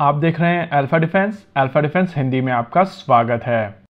आप देख रहे हैं अल्फा डिफेंस हिंदी में आपका स्वागत है।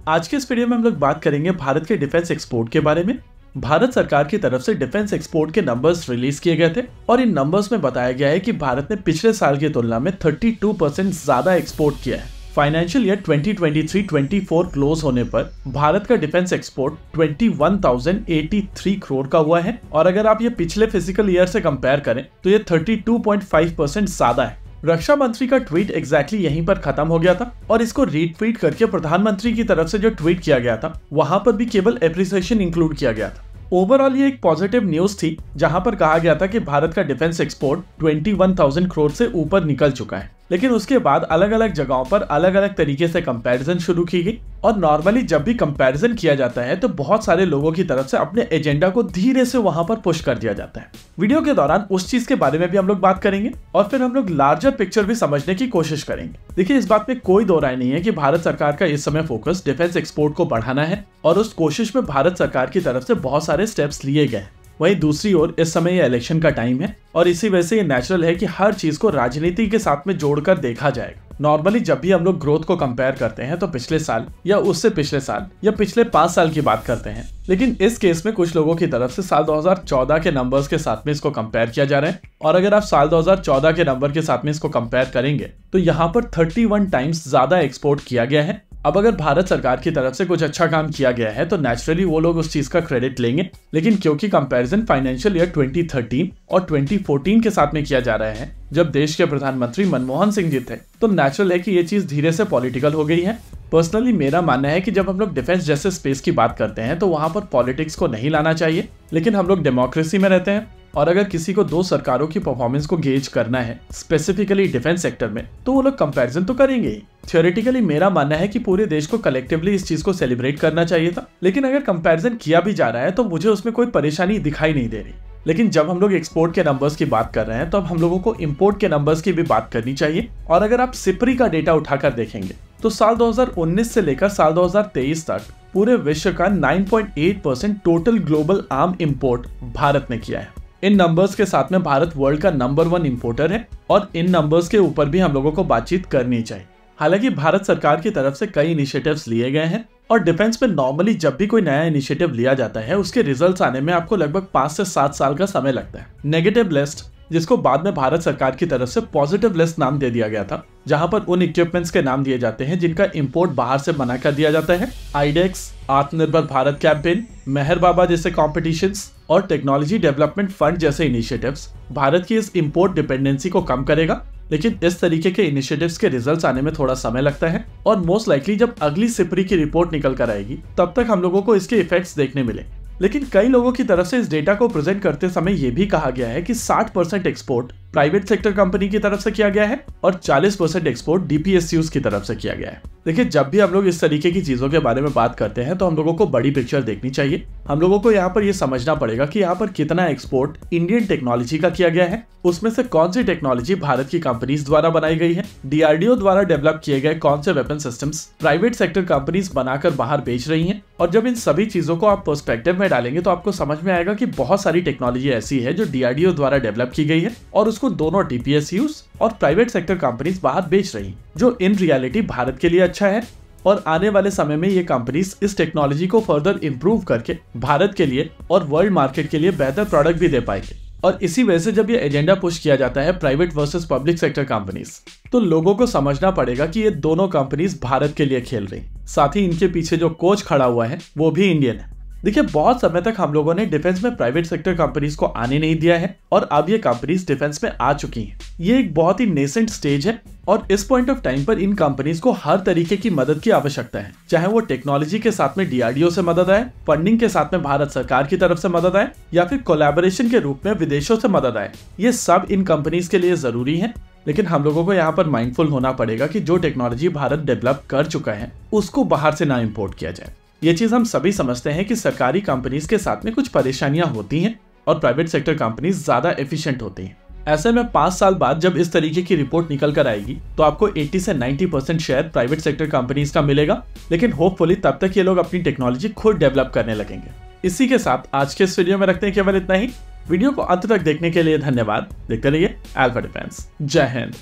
आज के इस वीडियो में हम लोग बात करेंगे भारत के डिफेंस एक्सपोर्ट के बारे में। भारत सरकार की तरफ से डिफेंस एक्सपोर्ट के नंबर्स रिलीज किए गए थे और इन नंबर्स में बताया गया है कि भारत ने पिछले साल की तुलना में 32% ज्यादा एक्सपोर्ट किया है। फाइनेंशियल ईयर 2023-24 क्लोज होने पर भारत का डिफेंस एक्सपोर्ट 21,083 करोड़ का हुआ है और अगर आप ये पिछले फिजिकल ईयर से कंपेयर करें तो ये 32.5% ज्यादा है। रक्षा मंत्री का ट्वीट एग्जैक्टली यहीं पर खत्म हो गया था और इसको रीट्वीट करके प्रधानमंत्री की तरफ से जो ट्वीट किया गया था वहां पर भी केवल एप्रिसिएशन इंक्लूड किया गया था। ओवरऑल ये एक पॉजिटिव न्यूज थी जहां पर कहा गया था कि भारत का डिफेंस एक्सपोर्ट 21,000 करोड़ से ऊपर निकल चुका है। लेकिन उसके बाद अलग अलग जगहों पर अलग अलग तरीके से कंपैरिजन शुरू की गई और नॉर्मली जब भी कंपैरिजन किया जाता है तो बहुत सारे लोगों की तरफ से अपने एजेंडा को धीरे से वहां पर पुश कर दिया जाता है। वीडियो के दौरान उस चीज के बारे में भी हम लोग बात करेंगे और फिर हम लोग लार्जर पिक्चर भी समझने की कोशिश करेंगे। देखिए, इस बात में कोई दो राय नहीं है कि भारत सरकार का इस समय फोकस डिफेंस एक्सपोर्ट को बढ़ाना है और उस कोशिश में भारत सरकार की तरफ से बहुत सारे स्टेप्स लिए गए। वहीं दूसरी ओर इस समय ये इलेक्शन का टाइम है और इसी वजह से ये नेचुरल है कि हर चीज को राजनीति के साथ में जोड़कर देखा जाएगा। नॉर्मली जब भी हम लोग ग्रोथ को कंपेयर करते हैं तो पिछले साल या उससे पिछले साल या पिछले 5 साल की बात करते हैं, लेकिन इस केस में कुछ लोगों की तरफ से साल 2014 के नंबर्स के साथ में इसको कंपेयर किया जा रहा है और अगर आप साल 2014 के नंबर के साथ में इसको कंपेयर करेंगे तो यहाँ पर 31 टाइम्स ज्यादा एक्सपोर्ट किया गया है। अब अगर भारत सरकार की तरफ से कुछ अच्छा काम किया गया है तो नेचुरली वो लोग उस चीज का क्रेडिट लेंगे, लेकिन क्योंकि कंपैरिजन फाइनेंशियल ईयर 2013 और 2014 के साथ में किया जा रहा है जब देश के प्रधानमंत्री मनमोहन सिंह जी थे, तो नेचुरल है कि ये चीज धीरे से पॉलिटिकल हो गई है। पर्सनली मेरा मानना है कि जब हम लोग डिफेंस जैसे स्पेस की बात करते हैं तो वहां पर पॉलिटिक्स को नहीं लाना चाहिए, लेकिन हम लोग डेमोक्रेसी में रहते हैं और अगर किसी को दो सरकारों की परफॉर्मेंस को गेज करना है स्पेसिफिकली डिफेंस सेक्टर में तो वो लोग कंपैरिजन तो करेंगे ही। थियोरेटिकली मेरा मानना है कि पूरे देश को कलेक्टिवली इस चीज को सेलिब्रेट करना चाहिए था, लेकिन अगर कंपैरिजन किया भी जा रहा है तो मुझे उसमें कोई परेशानी दिखाई नहीं दे रही। लेकिन जब हम लोग एक्सपोर्ट के नंबर्स की बात कर रहे हैं तो अब हम लोगों को इंपोर्ट के नंबर्स की भी बात करनी चाहिए। और अगर आप सिपरी का डेटा उठाकर देखेंगे तो साल 2019 से लेकर साल 2023 तक पूरे विश्व का 9.8% total global arm import Bharat ने किया है। इन नंबर्स के साथ में भारत वर्ल्ड का नंबर 1 इंपोर्टर है और इन नंबर्स के ऊपर भी हम लोगों को बातचीत करनी चाहिए। हालांकि भारत सरकार की तरफ से कई इनिशिएटिव्स लिए गए हैं और डिफेंस में नॉर्मली जब भी कोई नया इनिशिएटिव लिया जाता है उसके रिजल्ट्स आने में आपको लगभग 5 से 7 साल का समय लगता है। नेगेटिव लिस्ट, जिसको बाद में भारत सरकार की तरफ से पॉजिटिव लिस्ट नाम दे दिया गया था, जहां पर उन इक्विपमेंट्स के नाम दिए जाते हैं जिनका इंपोर्ट बाहर से मना कर दिया जाता है। आईडेक्स, आत्मनिर्भर भारत कैंपेन, मेहर बाबा जैसे कॉम्पिटिशंस और टेक्नोलॉजी डेवलपमेंट फंड जैसे इनिशिएटिव्स भारत की इस इंपोर्ट डिपेंडेंसी को कम करेगा, लेकिन इस तरीके के इनिशिएटिव्स के रिजल्ट्स आने में थोड़ा समय लगता है और मोस्ट लाइकली जब अगली सिपरी की रिपोर्ट निकल कर आएगी तब तक हम लोगों को इसके इफेक्ट्स देखने मिले। लेकिन कई लोगों की तरफ से इस डेटा को प्रेजेंट करते समय यह भी कहा गया है कि 60% एक्सपोर्ट प्राइवेट सेक्टर कंपनी की तरफ से किया गया है और 40% एक्सपोर्ट डीपीएसयूज की तरफ से किया गया है। देखिए, जब भी हम लोग इस तरीके की चीजों के बारे में बात करते हैं तो हम लोगों को बड़ी पिक्चर देखनी चाहिए। हम लोगों को यहाँ पर यह समझना पड़ेगा कि यहाँ पर कितना एक्सपोर्ट इंडियन टेक्नोलॉजी का किया गया है, उसमें से कौन सी टेक्नोलॉजी भारत की कंपनीज द्वारा बनाई गई है, डीआरडीओ द्वारा डेवलप किए गए कौन से weapon systems private sector companies बनाकर बाहर बेच रही हैं। और जब इन सभी चीजों को आप पर्सपेक्टिव में डालेंगे तो आपको समझ में आएगा कि बहुत सारी टेक्नोलॉजी ऐसी है जो डीआरडीओ द्वारा डेवलप की गई है और उसको दोनों डीपीएसयूज और प्राइवेट सेक्टर कंपनीज बाहर बेच रही हैं, जो इन रियलिटी भारत के लिए अच्छा है। और आने वाले समय में ये कंपनीज इस टेक्नोलॉजी को फर्दर इंप्रूव करके भारत के लिए और वर्ल्ड मार्केट के लिए बेहतर प्रोडक्ट भी दे पाएंगे। और इसी वजह से जब ये एजेंडा पुश किया जाता है private versus public sector companies, तो लोगों को समझना पड़ेगा कि ये दोनों कंपनीज भारत के लिए खेल रही, साथ ही इनके पीछे जो कोच खड़ा हुआ है वो भी इंडियन है। देखिए, बहुत समय तक हम लोगों ने डिफेंस में प्राइवेट सेक्टर कंपनीज को आने नहीं दिया है और अब ये कंपनीज डिफेंस में आ चुकी हैं। ये एक बहुत ही नेसेंट स्टेज है और इस पॉइंट ऑफ टाइम पर इन कंपनीज को हर तरीके की मदद की आवश्यकता है, चाहे वो टेक्नोलॉजी के साथ में डीआरडीओ से मदद आए, फंडिंग के साथ में भारत सरकार की तरफ से मदद आए या फिर कोलैबोरेशन के रूप में विदेशों से मदद आए। ये सब इन कंपनीज के लिए जरूरी है, लेकिन हम लोगों को यहाँ पर माइंडफुल होना पड़ेगा कि जो टेक्नोलॉजी भारत डेवलप कर चुका है उसको बाहर से ना इम्पोर्ट किया जाए। ये चीज हम सभी समझते हैं कि सरकारी कंपनीज के साथ में कुछ परेशानियां होती हैं और प्राइवेट सेक्टर कंपनीज ज्यादा एफिशिएंट होती हैं। ऐसे में 5 साल बाद जब इस तरीके की रिपोर्ट निकल कर आएगी तो आपको 80 से 90% शेयर प्राइवेट सेक्टर कंपनीज का मिलेगा, लेकिन होपफुली तब तक ये लोग अपनी टेक्नोलॉजी खुद डेवलप करने लगेंगे। इसी के साथ आज के इस वीडियो में रखते हैं केवल इतना ही। वीडियो को अंत तक देखने के लिए धन्यवाद। देखते रहिए अल्फा डिफेंस। जय हिंद।